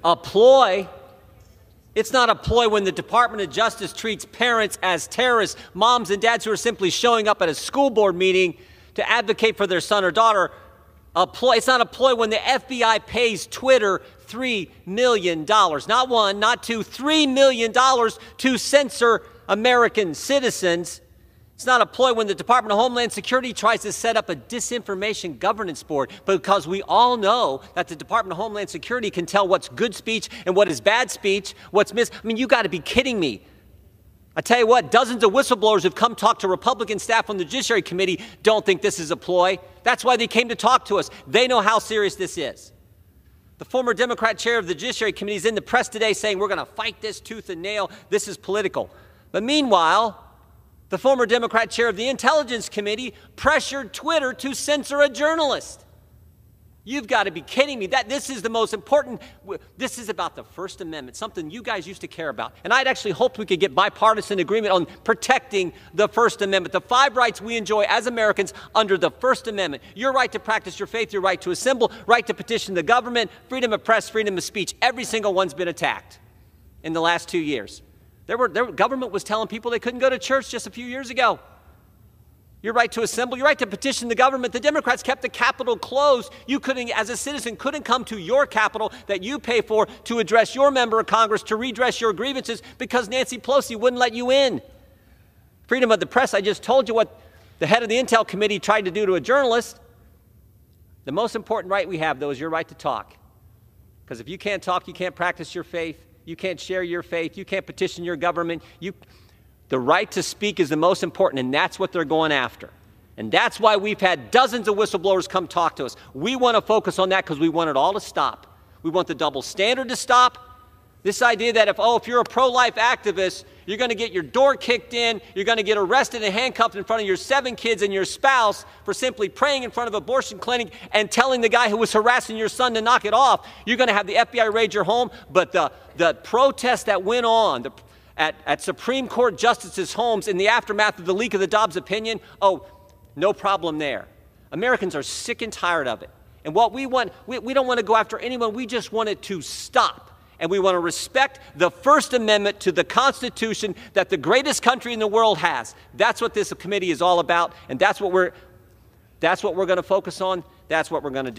A ploy? It's not a ploy when the Department of Justice treats parents as terrorists, moms and dads who are simply showing up at a school board meeting to advocate for their son or daughter. A ploy. It's not a ploy when the FBI pays Twitter $3 million, not one, not two, $3 million to censor American citizens. It's not a ploy when the Department of Homeland Security tries to set up a disinformation governance board, because we all know that the Department of Homeland Security can tell what's good speech and what is bad speech, what's I mean, you got to be kidding me. I tell you what, dozens of whistleblowers who've come talk to Republican staff on the Judiciary Committee don't think this is a ploy. That's why they came to talk to us. They know how serious this is. The former Democrat chair of the Judiciary Committee is in the press today saying we're going to fight this tooth and nail. This is political. But meanwhile, the former Democrat chair of the Intelligence Committee pressured Twitter to censor a journalist. You've got to be kidding me. This is the most important. This is about the First Amendment, something you guys used to care about. And I'd actually hoped we could get bipartisan agreement on protecting the First Amendment, the 5 rights we enjoy as Americans under the First Amendment. Your right to practice your faith, your right to assemble, right to petition the government, freedom of press, freedom of speech. Every single one's been attacked in the last 2 years. Government was telling people they couldn't go to church just a few years ago. Your right to assemble, your right to petition the government. The Democrats kept the Capitol closed. You couldn't, as a citizen, couldn't come to your Capitol that you pay for to address your member of Congress, to redress your grievances, because Nancy Pelosi wouldn't let you in. Freedom of the press, I just told you what the head of the Intel Committee tried to do to a journalist. The most important right we have, though, is your right to talk. Because if you can't talk, you can't practice your faith. You can't share your faith. You can't petition your government. The right to speak is the most important, and that's what they're going after. And that's why we've had dozens of whistleblowers come talk to us. We want to focus on that because we want it all to stop. We want the double standard to stop. This idea that if you're a pro-life activist, you're going to get your door kicked in, you're going to get arrested and handcuffed in front of your 7 kids and your spouse for simply praying in front of an abortion clinic and telling the guy who was harassing your son to knock it off. You're going to have the FBI raid your home. But the protest that went on at Supreme Court justices' homes in the aftermath of the leak of the Dobbs opinion, no problem there. Americans are sick and tired of it. And what we want, we don't want to go after anyone. We just want it to stop. And we want to respect the First Amendment to the Constitution that the greatest country in the world has. That's what this committee is all about, and that's what we're going to focus on. That's what we're going to do.